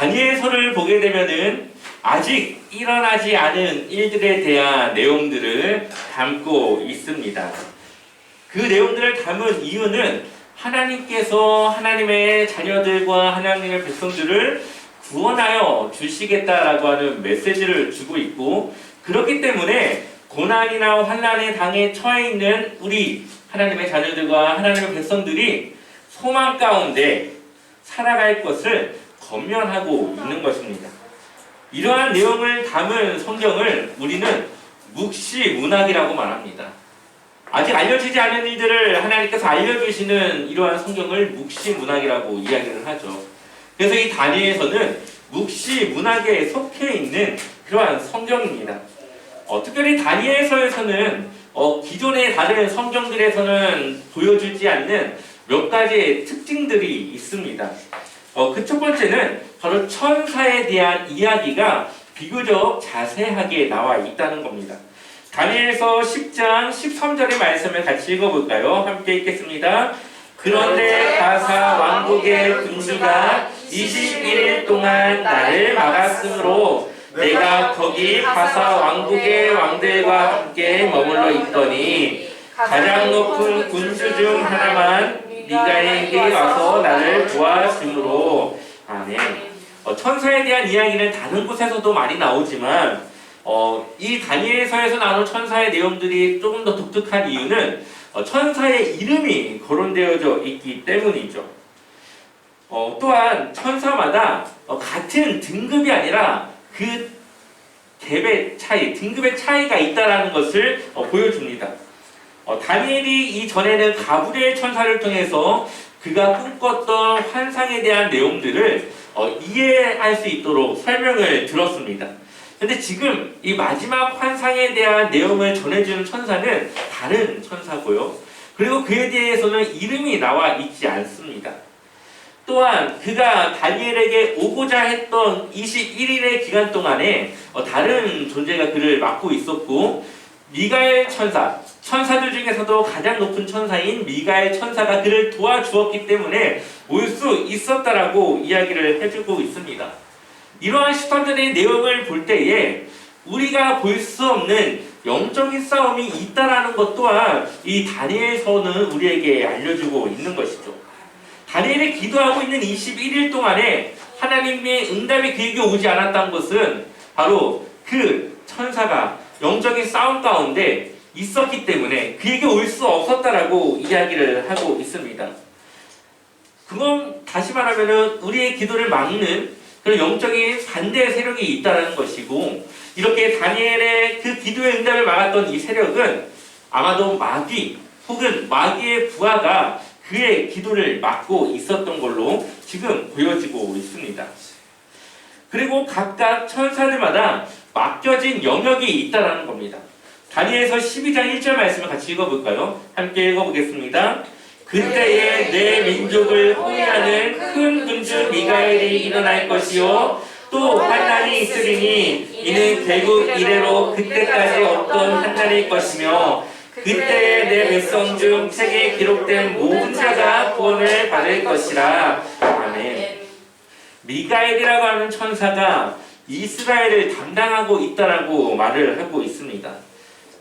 다니엘서를 보게 되면은 아직 일어나지 않은 일들에 대한 내용들을 담고 있습니다. 그 내용들을 담은 이유는 하나님께서 하나님의 자녀들과 하나님의 백성들을 구원하여 주시겠다라고 하는 메시지를 주고 있고, 그렇기 때문에 고난이나 환난의 당에 처해 있는 우리 하나님의 자녀들과 하나님의 백성들이 소망 가운데 살아갈 것을 권면하고 있는 것입니다. 이러한 내용을 담은 성경을 우리는 묵시문학이라고 말합니다. 아직 알려지지 않은 일들을 하나님께서 알려주시는 이러한 성경을 묵시문학이라고 이야기를 하죠. 그래서 이 다니엘서는 묵시문학에 속해 있는 그러한 성경입니다. 특별히 다니엘서에서는 기존의 다른 성경들에서는 보여주지 않는 몇 가지의 특징들이 있습니다. 그 첫 번째는 바로 천사에 대한 이야기가 비교적 자세하게 나와 있다는 겁니다. 다니엘서 10장 13절의 말씀을 같이 읽어볼까요? 함께 읽겠습니다. 그런데 바사 왕국의 군주가 21일 동안 나를 막았으므로 내가 거기 바사 왕국의 왕들과 함께 머물러 있더니 가장 높은 군주 중 하나만 미가엘이 와서 나를 도와주므로. 아멘. 천사에 대한 이야기는 다른 곳에서도 많이 나오지만 이 다니엘서에서 나오는 천사의 내용들이 조금 더 독특한 이유는 천사의 이름이 거론되어져 있기 때문이죠. 또한 천사마다 같은 등급이 아니라 그 갭의 차이, 등급의 차이가 있다는 것을 보여줍니다. 다니엘이 이전에는 가브리엘 천사를 통해서 그가 꿈꿨던 환상에 대한 내용들을 이해할 수 있도록 설명을 들었습니다. 근데 지금 이 마지막 환상에 대한 내용을 전해주는 천사는 다른 천사고요. 그리고 그에 대해서는 이름이 나와 있지 않습니다. 또한 그가 다니엘에게 오고자 했던 21일의 기간 동안에 다른 존재가 그를 맡고 있었고, 미가엘 천사, 천사들 중에서도 가장 높은 천사인 미가엘 천사가 그를 도와주었기 때문에 올 수 있었다라고 이야기를 해주고 있습니다. 이러한 13절의 내용을 볼 때에 우리가 볼 수 없는 영적인 싸움이 있다라는 것 또한 이 다니엘서는 우리에게 알려주고 있는 것이죠. 다니엘이 기도하고 있는 21일 동안에 하나님의 응답이 그에게 오지 않았던 것은 바로 그 천사가 영적인 싸움 가운데 있었기 때문에 그에게 올 수 없었다라고 이야기를 하고 있습니다. 그건 다시 말하면 우리의 기도를 막는 그런 영적인 반대 세력이 있다는 것이고, 이렇게 다니엘의 그 기도의 응답을 막았던 이 세력은 아마도 마귀 혹은 마귀의 부하가 그의 기도를 막고 있었던 걸로 지금 보여지고 있습니다. 그리고 각각 천사들마다 맡겨진 영역이 있다는 겁니다. 다니엘서 12장 1절 말씀을 같이 읽어볼까요? 함께 읽어보겠습니다. 그때에 내 민족을 호위하는 큰 군주 미가엘이 일어날 것이요 또 환난이 있으리니 이는 결국 이래로 그때까지 없던 환난일 것이며 그때에 내 백성 중 책에 기록된 모든 자가 구원을 받을 것이라. 아멘. 미가엘이라고 하는 천사가 이스라엘을 담당하고 있다라고 말을 하고 있습니다.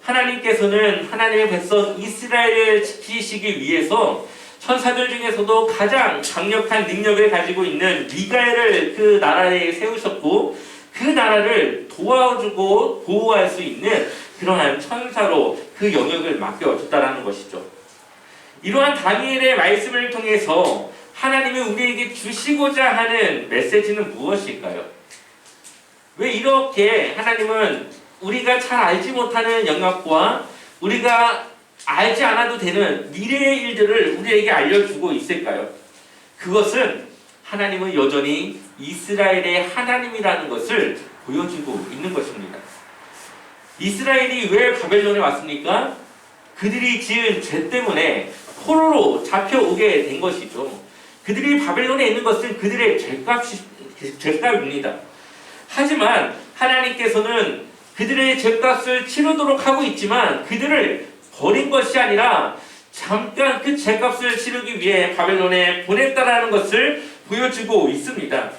하나님께서는 하나님의 백성 이스라엘을 지키시기 위해서 천사들 중에서도 가장 강력한 능력을 가지고 있는 미가엘을 그 나라에 세우셨고, 그 나라를 도와주고 보호할 수 있는 그러한 천사로 그 영역을 맡겨줬다라는 것이죠. 이러한 다니엘의 말씀을 통해서 하나님이 우리에게 주시고자 하는 메시지는 무엇일까요? 왜 이렇게 하나님은 우리가 잘 알지 못하는 영역과 우리가 알지 않아도 되는 미래의 일들을 우리에게 알려주고 있을까요? 그것은 하나님은 여전히 이스라엘의 하나님이라는 것을 보여주고 있는 것입니다. 이스라엘이 왜 바벨론에 왔습니까? 그들이 지은 죄 때문에 포로로 잡혀오게 된 것이죠. 그들이 바벨론에 있는 것은 그들의 죄값입니다. 하지만 하나님께서는 그들의 죄값을 치르도록 하고 있지만 그들을 버린 것이 아니라 잠깐 그 죄값을 치르기 위해 바벨론에 보냈다라는 것을 보여주고 있습니다.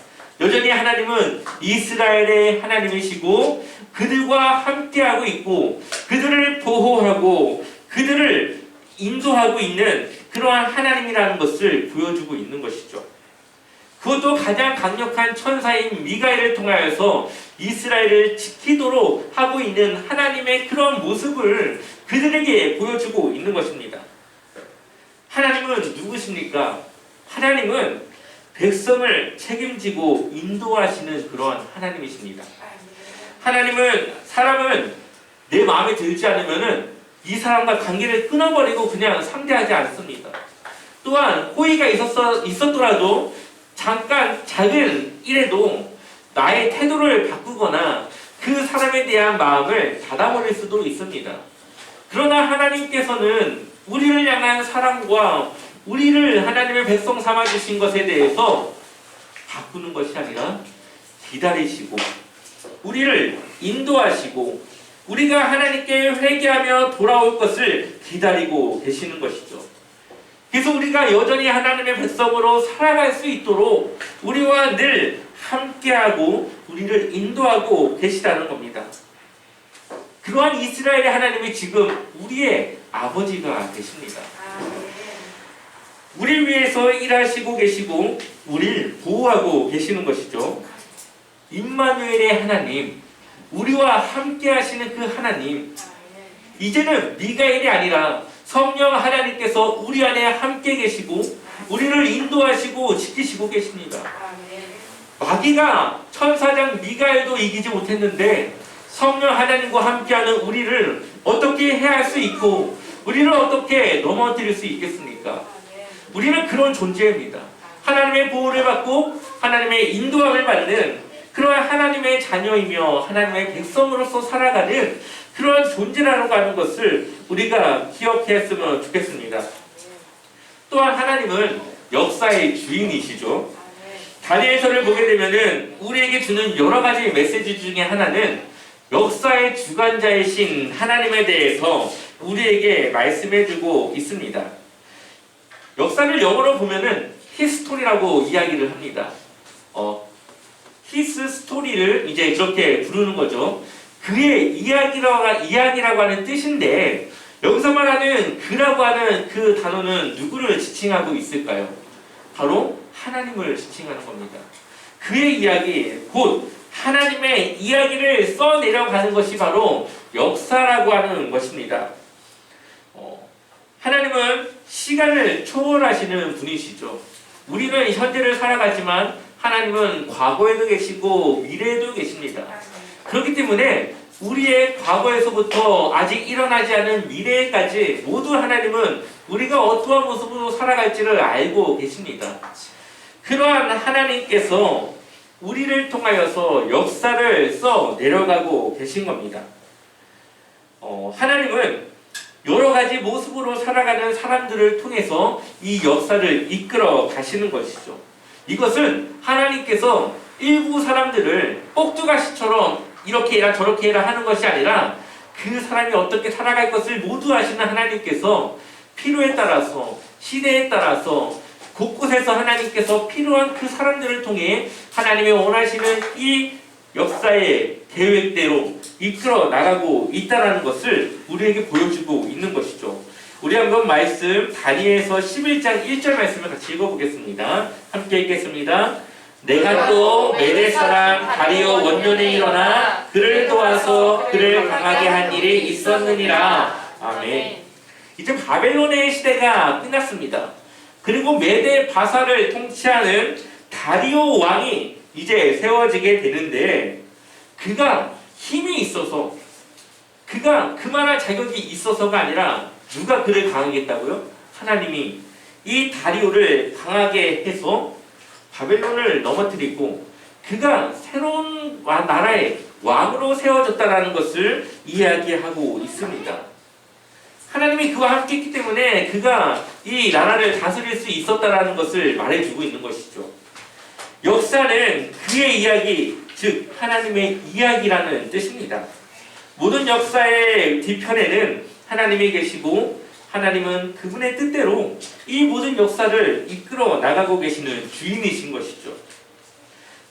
여전히 하나님은 이스라엘의 하나님이시고 그들과 함께하고 있고 그들을 보호하고 그들을 인도하고 있는 그러한 하나님이라는 것을 보여주고 있는 것이죠. 그것도 가장 강력한 천사인 미가엘을 통하여서 이스라엘을 지키도록 하고 있는 하나님의 그런 모습을 그들에게 보여주고 있는 것입니다. 하나님은 누구십니까? 하나님은 백성을 책임지고 인도하시는 그러한 하나님이십니다. 하나님은 사람은 내 마음에 들지 않으면은 이 사람과 관계를 끊어버리고 그냥 상대하지 않습니다. 또한 호의가 있었더라도 잠깐 작은 일에도 나의 태도를 바꾸거나 그 사람에 대한 마음을 닫아버릴 수도 있습니다. 그러나 하나님께서는 우리를 향한 사랑과 우리를 하나님의 백성 삼아주신 것에 대해서 바꾸는 것이 아니라 기다리시고 우리를 인도하시고 우리가 하나님께 회개하며 돌아올 것을 기다리고 계시는 것이죠. 그래서 우리가 여전히 하나님의 백성으로 살아갈 수 있도록 우리와 늘 함께하고 우리를 인도하고 계시다는 겁니다. 그러한 이스라엘의 하나님이 지금 우리의 아버지가 되십니다. 우리를 위해서 일하시고 계시고 우리를 보호하고 계시는 것이죠. 임마누엘의 하나님, 우리와 함께 하시는 그 하나님, 이제는 미가엘이 아니라 성령 하나님께서 우리 안에 함께 계시고 우리를 인도하시고 지키시고 계십니다. 마귀가 천사장 미가엘도 이기지 못했는데 성령 하나님과 함께하는 우리를 어떻게 해할 수 있고 우리를 어떻게 넘어뜨릴 수 있겠습니까? 우리는 그런 존재입니다. 하나님의 보호를 받고 하나님의 인도함을 받는 그러한 하나님의 자녀이며 하나님의 백성으로서 살아가는 그러한 존재라고 하는 것을 우리가 기억했으면 좋겠습니다. 또한 하나님은 역사의 주인이시죠. 다니엘서를 보게 되면은 우리에게 주는 여러 가지 메시지 중에 하나는 역사의 주관자이신 하나님에 대해서 우리에게 말씀해주고 있습니다. 역사를 영어로 보면은 히스토리라고 이야기를 합니다. 히스 스토리를 이제 그렇게 부르는 거죠. 그의 이야기라고 하는 뜻인데 여기서 말하는 그라고 하는 그 단어는 누구를 지칭하고 있을까요? 바로 하나님을 지칭하는 겁니다. 그의 이야기, 곧 하나님의 이야기를 써내려가는 것이 바로 역사라고 하는 것입니다. 하나님은 시간을 초월하시는 분이시죠. 우리는 현재를 살아가지만 하나님은 과거에도 계시고 미래에도 계십니다. 그렇기 때문에 우리의 과거에서부터 아직 일어나지 않은 미래까지 모두 하나님은 우리가 어떠한 모습으로 살아갈지를 알고 계십니다. 그러한 하나님께서 우리를 통하여서 역사를 써 내려가고 계신 겁니다. 하나님은 여러 가지 모습으로 살아가는 사람들을 통해서 이 역사를 이끌어 가시는 것이죠. 이것은 하나님께서 일부 사람들을 꼭두가시처럼 이렇게 해라 저렇게 해라 하는 것이 아니라 그 사람이 어떻게 살아갈 것을 모두 아시는 하나님께서 필요에 따라서 시대에 따라서 곳곳에서 하나님께서 필요한 그 사람들을 통해 하나님이 원하시는 이 역사의 계획대로 이끌어 나가고 있다는 것을 우리에게 보여주고 있는 것이죠. 우리 한번 말씀 다니엘서 11장 1절 말씀을 같이 읽어보겠습니다. 함께 읽겠습니다. 내가 또 메대 사람 다리오 원년에 일어나 그를 도와서 그를 강하게 한 일이 있었느니라. 아멘. 이제 바벨론의 시대가 끝났습니다. 그리고 메대 바사를 통치하는 다리오 왕이 이제 세워지게 되는데 그가 힘이 있어서 그가 그만한 자격이 있어서가 아니라 누가 그를 강하게 했다고요? 하나님이 이 다리오를 강하게 해서 바벨론을 넘어뜨리고 그가 새로운 나라의 왕으로 세워졌다는 것을 이야기하고 있습니다. 하나님이 그와 함께 했기 때문에 그가 이 나라를 다스릴 수 있었다는 것을 말해주고 있는 것이죠. 역사는 그의 이야기, 즉 하나님의 이야기라는 뜻입니다. 모든 역사의 뒤편에는 하나님이 계시고 하나님은 그분의 뜻대로 이 모든 역사를 이끌어 나가고 계시는 주인이신 것이죠.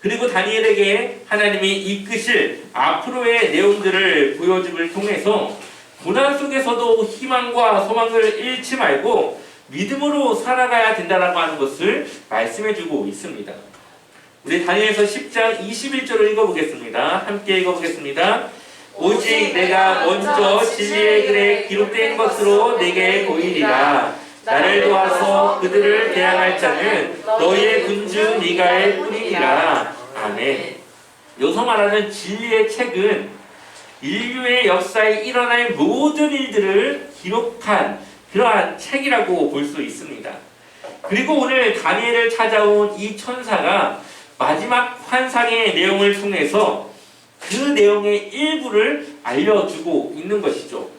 그리고 다니엘에게 하나님이 이끄실 앞으로의 내용들을 보여줌을 통해서 고난 속에서도 희망과 소망을 잃지 말고 믿음으로 살아가야 된다라고 하는 것을 말씀해주고 있습니다. 우리 다니엘서 10장 21절을 읽어보겠습니다. 함께 읽어보겠습니다. 오직 내가 먼저 진리의 글에 기록된 것으로 내게 보이리라. 나를 도와서 그들을 대항할 자는 너희의 군주 미가엘 뿐이니라. 아멘. 여기서 말하는 진리의 책은 인류의 역사에 일어날 모든 일들을 기록한 그러한 책이라고 볼 수 있습니다. 그리고 오늘 다니엘을 찾아온 이 천사가 마지막 환상의 내용을 통해서 그 내용의 일부를 알려주고 있는 것이죠.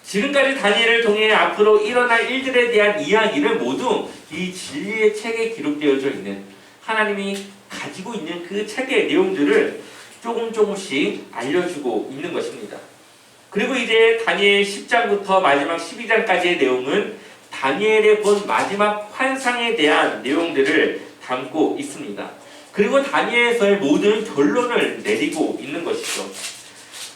지금까지 다니엘을 통해 앞으로 일어날 일들에 대한 이야기를 모두 이 진리의 책에 기록되어져 있는 하나님이 가지고 있는 그 책의 내용들을 조금씩 알려주고 있는 것입니다. 그리고 이제 다니엘 10장부터 마지막 12장까지의 내용은 다니엘의 본 마지막 환상에 대한 내용들을 담고 있습니다. 그리고 다니엘서의 모든 결론을 내리고 있는 것이죠.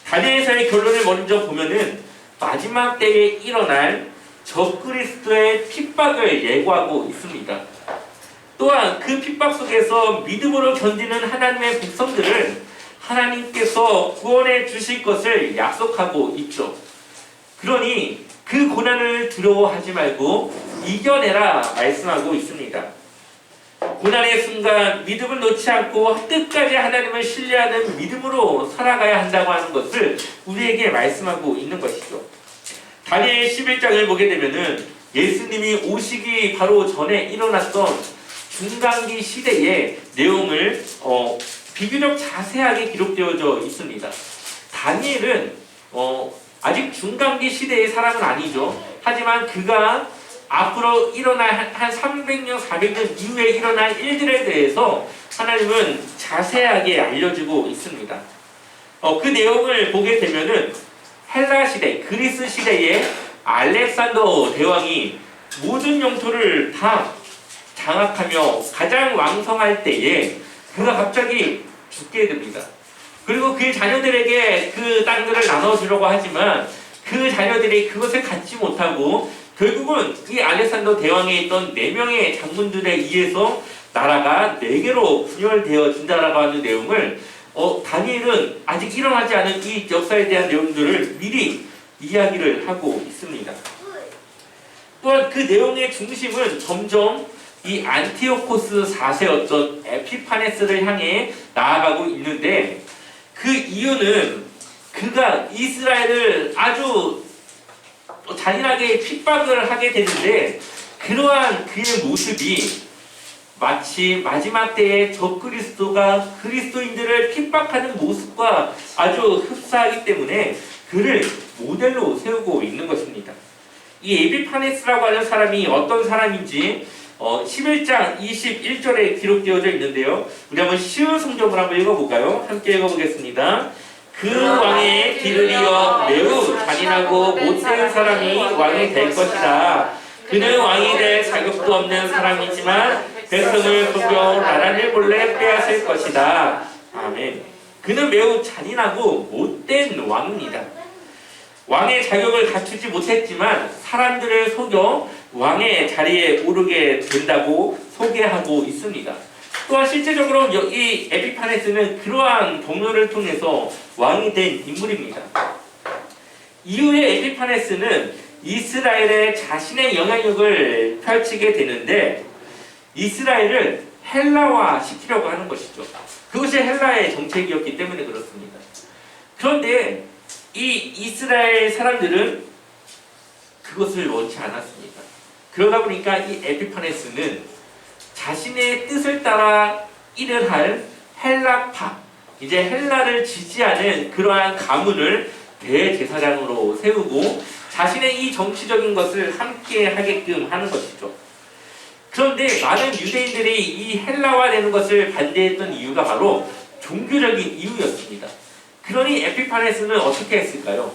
다니엘서의 결론을 먼저 보면은 마지막 때에 일어날 적그리스도의 핍박을 예고하고 있습니다. 또한 그 핍박 속에서 믿음으로 견디는 하나님의 백성들을 하나님께서 구원해 주실 것을 약속하고 있죠. 그러니 그 고난을 두려워하지 말고 이겨내라 말씀하고 있습니다. 고난의 순간 믿음을 놓지 않고 끝까지 하나님을 신뢰하는 믿음으로 살아가야 한다고 하는 것을 우리에게 말씀하고 있는 것이죠. 다니엘 11장을 보게 되면은 예수님이 오시기 바로 전에 일어났던 중간기 시대의 내용을 비교적 자세하게 기록되어져 있습니다. 다니엘은 아직 중간기 시대의 사람은 아니죠. 하지만 그가 앞으로 일어날 한 300년, 400년 이후에 일어날 일들에 대해서 하나님은 자세하게 알려주고 있습니다. 그 내용을 보게 되면은 헬라 시대, 그리스 시대의 알렉산더 대왕이 모든 영토를 다 장악하며 가장 왕성할 때에 그가 갑자기 죽게 됩니다. 그리고 그의 자녀들에게 그 땅들을 나눠주려고 하지만 그 자녀들이 그것을 갖지 못하고 결국은 이 알렉산더 대왕에 있던 4명의 장군들에 의해서 나라가 4개로 분열되어진다라고 하는 내용을 다니엘은 아직 일어나지 않은 이 역사에 대한 내용들을 미리 이야기를 하고 있습니다. 또한 그 내용의 중심은 점점 이 안티오코스 4세였던 에피파네스를 향해 나아가고 있는데 그 이유는 그가 이스라엘을 아주 잔인하게 핍박을 하게 되는데 그러한 그의 모습이 마치 마지막 때에 적그리스도가 그리스도인들을 핍박하는 모습과 아주 흡사하기 때문에 그를 모델로 세우고 있는 것입니다. 이 에피파네스라고 하는 사람이 어떤 사람인지 11장 21절에 기록되어져 있는데요. 우리 한번 쉬운 성경을 한번 읽어볼까요? 함께 읽어보겠습니다. 그 왕의 길을 이어 매우 잔인하고 못된 사람이 왕이 될 것이다. 그는 왕이 될 자격도 없는 사람이지만 백성을 속여 나라를 몰래 빼앗을 것이다. 아멘. 그는 매우 잔인하고 못된 왕입니다. 왕의 자격을 갖추지 못했지만 사람들을 속여 왕의 자리에 오르게 된다고 소개하고 있습니다. 또한 실제적으로 이 에피파네스는 그러한 동료를 통해서 왕이 된 인물입니다. 이후에 에피파네스는 이스라엘에 자신의 영향력을 펼치게 되는데 이스라엘을 헬라화 시키려고 하는 것이죠. 그것이 헬라의 정책이었기 때문에 그렇습니다. 그런데 이 이스라엘 사람들은 그것을 원치 않았습니다. 그러다 보니까 이 에피파네스는 자신의 뜻을 따라 일을 할 헬라파, 이제 헬라를 지지하는 그러한 가문을 대제사장으로 세우고 자신의 이 정치적인 것을 함께 하게끔 하는 것이죠. 그런데 많은 유대인들이 이 헬라화되는 것을 반대했던 이유가 바로 종교적인 이유였습니다. 그러니 에피파네스는 어떻게 했을까요?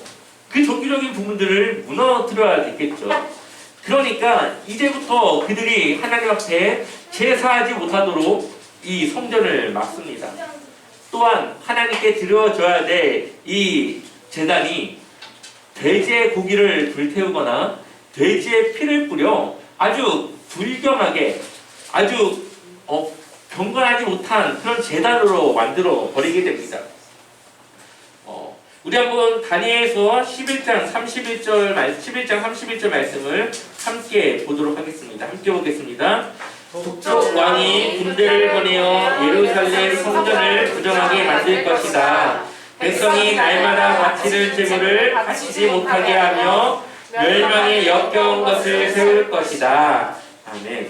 그 종교적인 부분들을 무너뜨려야 됐겠죠. 그러니까 이제부터 그들이 하나님 앞에 제사하지 못하도록 이 성전을 막습니다. 또한 하나님께 드려져야 될 이 제단이 돼지의 고기를 불태우거나 돼지의 피를 뿌려 아주 불경하게 아주 경건하지 못한 그런 제단으로 만들어 버리게 됩니다. 우리 한번 다니엘서 11장 31절 말씀을 함께 보도록 하겠습니다. 함께 보겠습니다. 북쪽 왕이 군대를 보내어 예루살렘 성전을 부정하게 만들 것이다. 백성이 날마다 바치는 제물을 바치지 못하게 하며 멸망에 역겨운 것을 세울 것이다. 아멘.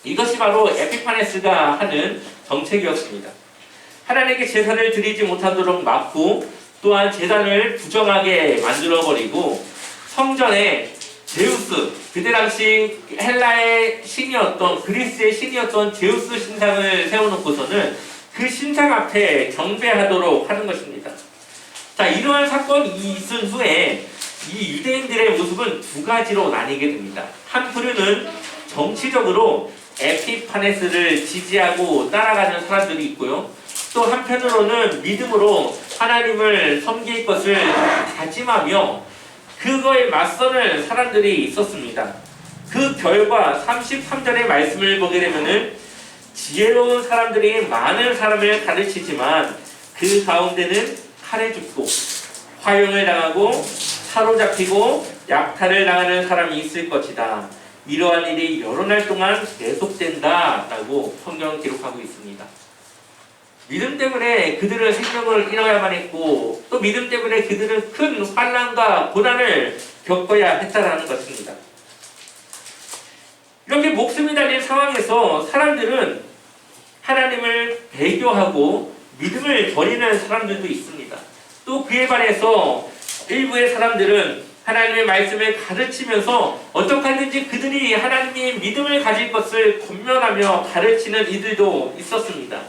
이것이 바로 에피파네스가 하는 정책이었습니다. 하나님께 제사를 드리지 못하도록 막고 또한 제단을 부정하게 만들어버리고 성전에 제우스, 그때 당시 헬라의 신이었던 그리스의 신이었던 제우스 신상을 세워놓고서는 그 신상 앞에 경배하도록 하는 것입니다. 자, 이러한 사건이 있은 후에 이 유대인들의 모습은 두 가지로 나뉘게 됩니다. 한 부류는 정치적으로 에피파네스를 지지하고 따라가는 사람들이 있고요. 또 한편으로는 믿음으로 하나님을 섬길 것을 다짐하며 그거에 맞서는 사람들이 있었습니다. 그 결과 33절의 말씀을 보게 되면은 지혜로운 사람들이 많은 사람을 가르치지만 그 가운데는 칼에 죽고 화형을 당하고 사로잡히고 약탈을 당하는 사람이 있을 것이다. 이러한 일이 여러 날 동안 계속된다 라고 성경은 기록하고 있습니다. 믿음 때문에 그들은 생명을 잃어야만 했고 또 믿음 때문에 그들은 큰 환난과 고난을 겪어야 했다라는 것입니다. 이렇게 목숨이 달린 상황에서 사람들은 하나님을 배교하고 믿음을 버리는 사람들도 있습니다. 또 그에 반해서 일부의 사람들은 하나님의 말씀을 가르치면서 어떻게 하든지 그들이 하나님의 믿음을 가질 것을 권면하며 가르치는 이들도 있었습니다.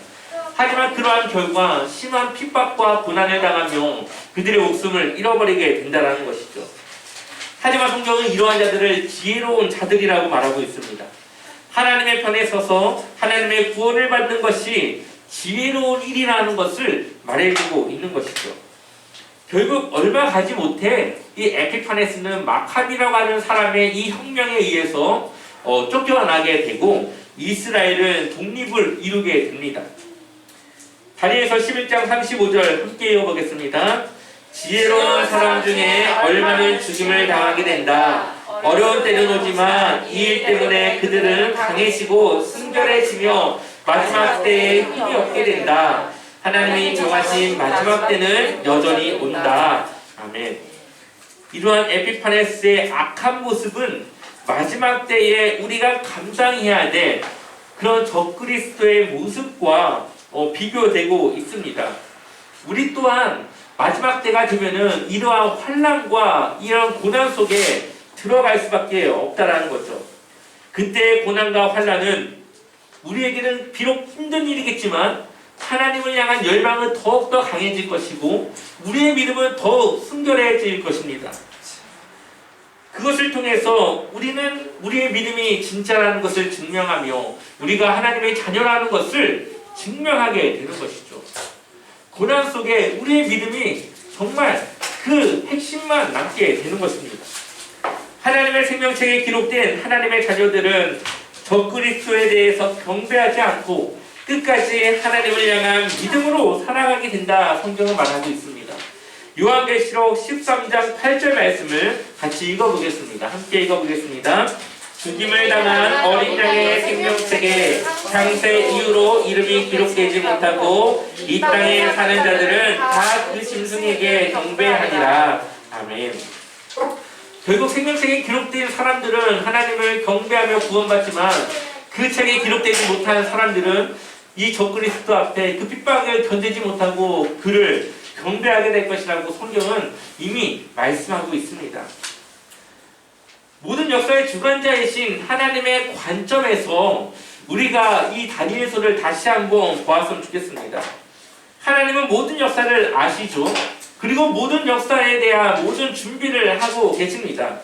하지만 그러한 결과 심한 핍박과 고난을 당하며 그들의 목숨을 잃어버리게 된다는 것이죠. 하지만 성경은 이러한 자들을 지혜로운 자들이라고 말하고 있습니다. 하나님의 편에 서서 하나님의 구원을 받는 것이 지혜로운 일이라는 것을 말해주고 있는 것이죠. 결국 얼마 가지 못해 이 에피파네스는 마카비라고 하는 사람의 이 혁명에 의해서 쫓겨나게 되고 이스라엘은 독립을 이루게 됩니다. 다니엘서 11장 35절 함께 읽어보겠습니다. 지혜로운 사람 중에 얼마는 죽임을 당하게 된다. 어려운 때는 오지만 이 일 때문에 그들은 강해지고 순결해지며 마지막 때에 힘이 없게 된다. 하나님이 정하신 마지막 때는 여전히 온다. 아멘. 이러한 에피파네스의 악한 모습은 마지막 때에 우리가 감당해야 될 그런 적그리스도의 모습과 비교되고 있습니다. 우리 또한 마지막 때가 되면은 이러한 환난과 이러한 고난 속에 들어갈 수밖에 없다라는 거죠. 그때의 고난과 환난은 우리에게는 비록 힘든 일이겠지만 하나님을 향한 열망은 더욱더 강해질 것이고 우리의 믿음은 더욱 순결해질 것입니다. 그것을 통해서 우리는 우리의 믿음이 진짜라는 것을 증명하며 우리가 하나님의 자녀라는 것을 증명하게 되는 것이죠. 고난 속에 우리의 믿음이 정말 그 핵심만 남게 되는 것입니다. 하나님의 생명책에 기록된 하나님의 자녀들은 적그리스도에 대해서 경배하지 않고 끝까지 하나님을 향한 믿음으로 살아가게 된다 성경은 말하고 있습니다. 요한계시록 13장 8절 말씀을 같이 읽어보겠습니다. 함께 읽어보겠습니다. 죽임을 당한 어린 양의 생명책에 창세 이후로 이름이 기록되지 못하고 이 땅에 사는 자들은 다 그 짐승에게 경배하니라. 아멘. 결국 생명책에 기록된 사람들은 하나님을 경배하며 구원받지만 그 책에 기록되지 못하는 사람들은 이 적그리스도 앞에 그 핍박을 견디지 못하고 그를 경배하게 될 것이라고 성경은 이미 말씀하고 있습니다. 모든 역사의 주관자이신 하나님의 관점에서 우리가 이 다니엘서를 다시 한번 보았으면 좋겠습니다. 하나님은 모든 역사를 아시죠. 그리고 모든 역사에 대한 모든 준비를 하고 계십니다.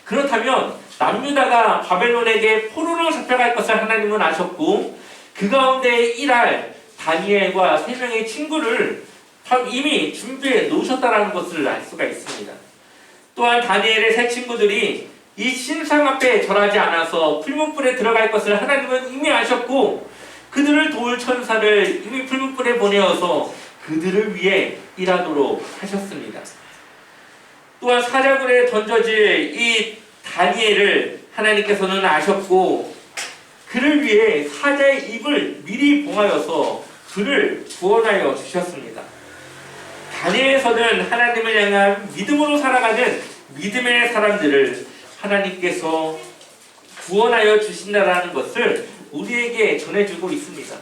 그렇다면 남유다가 바벨론에게 포로로 잡혀갈 것을 하나님은 아셨고 그 가운데 일할 다니엘과 3명의 친구를 이미 준비해 놓으셨다는 것을 알 수가 있습니다. 또한 다니엘의 3 친구들이 이 신상 앞에 절하지 않아서 풀문불에 들어갈 것을 하나님은 이미 아셨고 그들을 도울 천사를 이미 풀문불에 보내어서 그들을 위해 일하도록 하셨습니다. 또한 사자굴에 던져질 이 다니엘을 하나님께서는 아셨고 그를 위해 사자의 입을 미리 봉하여서 그를 구원하여 주셨습니다. 다니엘에서는 하나님을 향한 믿음으로 살아가는 믿음의 사람들을 하나님께서 구원하여 주신다는 것을 우리에게 전해주고 있습니다.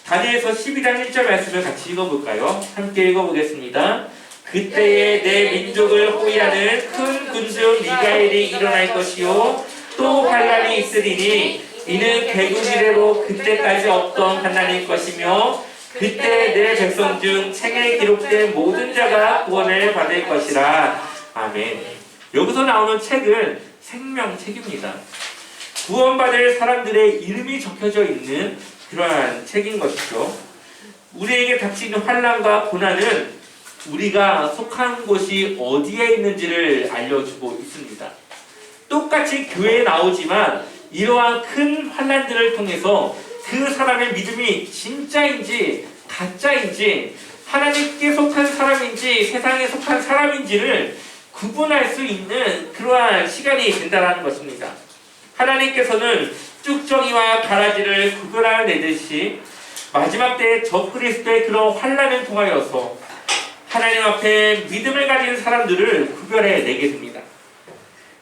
다니엘서 12장 1절 말씀을 같이 읽어볼까요? 함께 읽어보겠습니다. 그때에 내 민족을 호위하는 큰 군주 미가엘이 일어날 것이요 또 환난이 있으리니 이는 개국 이래로 그때까지 없던 환난일 것이며 그때 내 백성 중 책에 기록된 모든 자가 구원을 받을 것이라. 아멘. 여기서 나오는 책은 생명책입니다. 구원받을 사람들의 이름이 적혀져 있는 그러한 책인 것이죠. 우리에게 닥치는 환난과 고난은 우리가 속한 곳이 어디에 있는지를 알려주고 있습니다. 똑같이 교회에 나오지만 이러한 큰 환난들을 통해서 그 사람의 믿음이 진짜인지 가짜인지 하나님께 속한 사람인지 세상에 속한 사람인지를 구분할 수 있는 그러한 시간이 된다는 것입니다. 하나님께서는 쭉정이와 가라지를 구별하내듯이 마지막 때에 적그리스도의 그런 환난을 통하여서 하나님 앞에 믿음을 가진 사람들을 구별해내게 됩니다.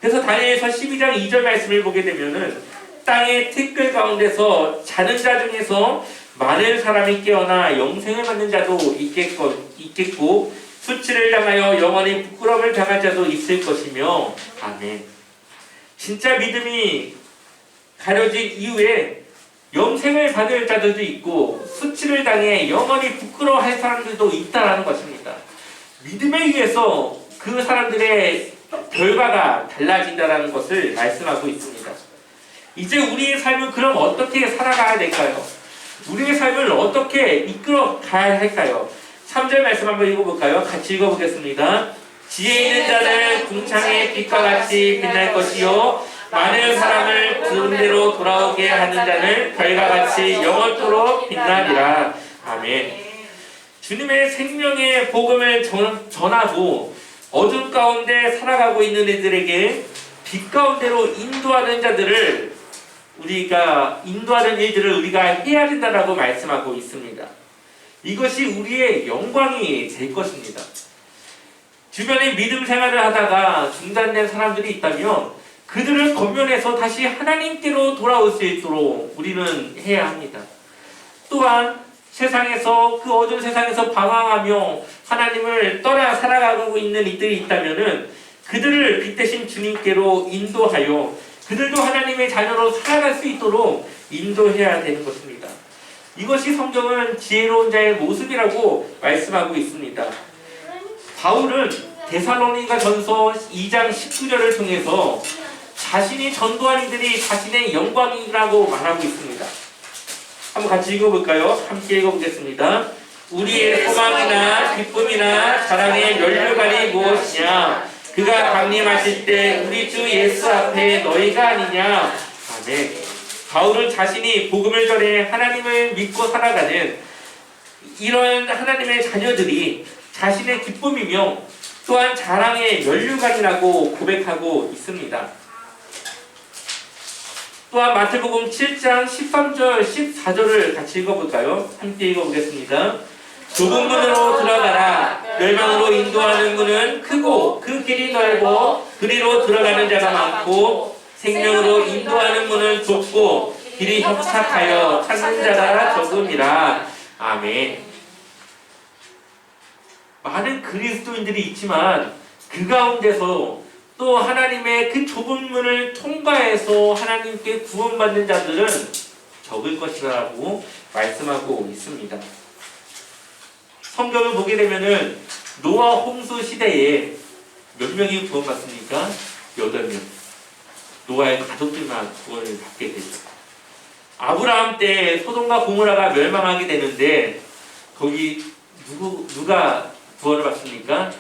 그래서 다니엘서 12장 2절 말씀을 보게 되면은 땅의 티끌 가운데서 자는 자 중에서 많은 사람이 깨어나 영생을 받는 자도 있겠고 수치를 당하여 영원히 부끄러움을 당할 자도 있을 것이며. 아멘. 진짜 믿음이 가려진 이후에 영생을 받을 자들도 있고 수치를 당해 영원히 부끄러워할 사람들도 있다라는 것입니다. 믿음에 의해서 그 사람들의 결과가 달라진다는 것을 말씀하고 있습니다. 이제 우리의 삶은 그럼 어떻게 살아가야 될까요? 우리의 삶을 어떻게 이끌어 가야 할까요? 3절 말씀 한번 읽어볼까요? 같이 읽어보겠습니다. 지혜 있는 자는 궁창의 빛과 같이 빛날 것이요 많은 사람을 그대로 돌아오게 하는 자는 별과 같이 영원토록 빛나리라. 아멘. 주님의 생명의 복음을 전하고 어둠 가운데 살아가고 있는 이들에게 빛 가운데로 인도하는 자들을 우리가 인도하는 일들을 우리가 해야 된다라고 말씀하고 있습니다. 이것이 우리의 영광이 될 것입니다. 주변에 믿음 생활을 하다가 중단된 사람들이 있다면 그들을 권면해서 다시 하나님께로 돌아올 수 있도록 우리는 해야 합니다. 또한 세상에서 그 어두운 세상에서 방황하며 하나님을 떠나 살아가고 있는 이들이 있다면은 그들을 빛 대신 주님께로 인도하여 그들도 하나님의 자녀로 살아갈 수 있도록 인도해야 되는 것입니다. 이것이 성경은 지혜로운 자의 모습이라고 말씀하고 있습니다. 바울은 데살로니가 전서 2장 19절을 통해서 자신이 전도한 이들이 자신의 영광이라고 말하고 있습니다. 한번 같이 읽어볼까요? 함께 읽어보겠습니다. 우리의 소망이나 기쁨이나 자랑의 면류관이 무엇이냐? 그가 강림하실 때 우리 주 예수 앞에 너희가 아니냐? 아멘. 바울은 자신이 복음을 전해 하나님을 믿고 살아가는 이런 하나님의 자녀들이 자신의 기쁨이며 또한 자랑의 면류관이라고 고백하고 있습니다. 또한 마태복음 7장 13절 14절을 같이 읽어볼까요? 함께 읽어보겠습니다. 좁은 문으로 들어가라. 멸망으로 인도하는 문은 크고 그 길이 넓어 그리로 들어가는 자가 많고 생명으로 인도하는 문은 좁고 길이 협착하여 찾는 자가 적음이라. 아멘. 많은 그리스도인들이 있지만 그 가운데서 또 하나님의 그 좁은 문을 통과해서 하나님께 구원받는 자들은 적을 것이라고 말씀하고 있습니다. 성경을 보게 되면은 노아 홍수 시대에 몇 명이 구원받습니까? 8명. 노아의 가족들만 구원을 받게 되죠. 아브라함 때 소돔과 고모라가 멸망하게 되는데 거기 누가 구원을 받습니까?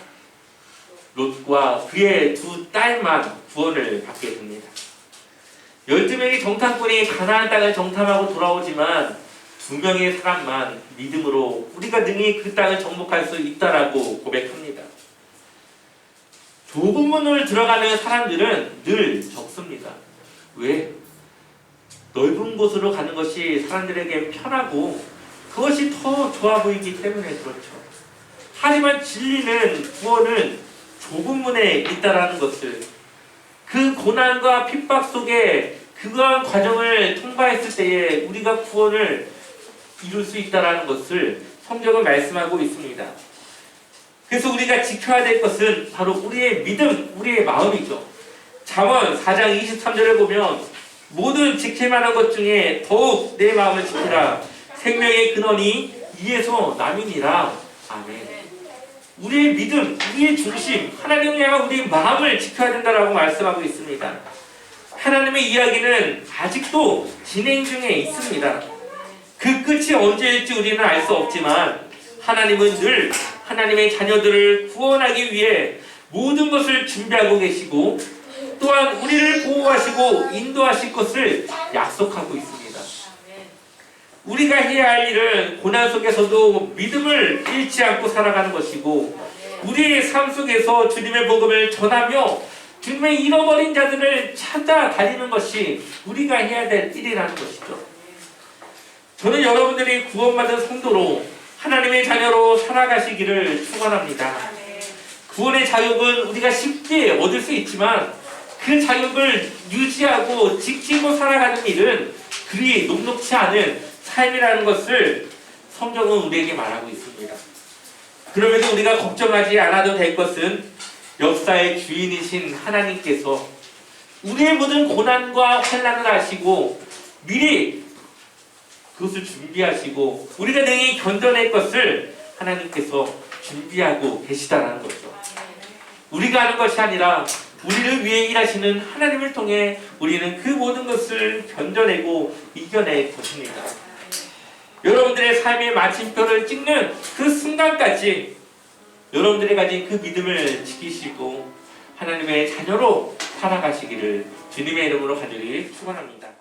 롯과 그의 두 딸만 구원을 받게 됩니다. 12명의 정탐꾼이 가나안 땅을 정탐하고 돌아오지만 2명의 사람만 믿음으로 우리가 능히 그 땅을 정복할 수 있다라고 고백합니다. 좁은 문을 들어가는 사람들은 늘 적습니다. 왜? 넓은 곳으로 가는 것이 사람들에게 편하고 그것이 더 좋아 보이기 때문에 그렇죠. 하지만 진리는 구원은 좁은 문에 있다라는 것을, 그 고난과 핍박 속에 그러한 과정을 통과했을 때에 우리가 구원을 이룰 수 있다라는 것을 성경은 말씀하고 있습니다. 그래서 우리가 지켜야 될 것은 바로 우리의 믿음, 우리의 마음이죠. 잠언 4장 23절을 보면 모든 지킬 만한 것 중에 더욱 내 마음을 지키라. 생명의 근원이 이에서 남이니라. 아멘. 우리의 믿음, 우리의 중심, 하나님을 향한 우리의 마음을 지켜야 된다라고 말씀하고 있습니다. 하나님의 이야기는 아직도 진행 중에 있습니다. 그 끝이 언제일지 우리는 알 수 없지만 하나님은 늘 하나님의 자녀들을 구원하기 위해 모든 것을 준비하고 계시고 또한 우리를 보호하시고 인도하실 것을 약속하고 있습니다. 우리가 해야 할 일은 고난 속에서도 믿음을 잃지 않고 살아가는 것이고 우리의 삶 속에서 주님의 복음을 전하며 주님의 잃어버린 자들을 찾아다니는 것이 우리가 해야 될 일이라는 것이죠. 저는 여러분들이 구원받은 성도로 하나님의 자녀로 살아가시기를 축원합니다. 구원의 자격은 우리가 쉽게 얻을 수 있지만 그 자격을 유지하고 지키고 살아가는 일은 그리 녹록치 않은 삶이라는 것을 성경은 우리에게 말하고 있습니다. 그럼에도 우리가 걱정하지 않아도 될 것은 역사의 주인이신 하나님께서 우리의 모든 고난과 환난을 아시고 미리 그것을 준비하시고 우리가 능히 견뎌낼 것을 하나님께서 준비하고 계시다는 거죠. 우리가 하는 것이 아니라 우리를 위해 일하시는 하나님을 통해 우리는 그 모든 것을 견뎌내고 이겨낼 것입니다. 여러분들의 삶의 마침표를 찍는 그 순간까지 여러분들이 가진 그 믿음을 지키시고 하나님의 자녀로 살아가시기를 주님의 이름으로 간절히 축원합니다.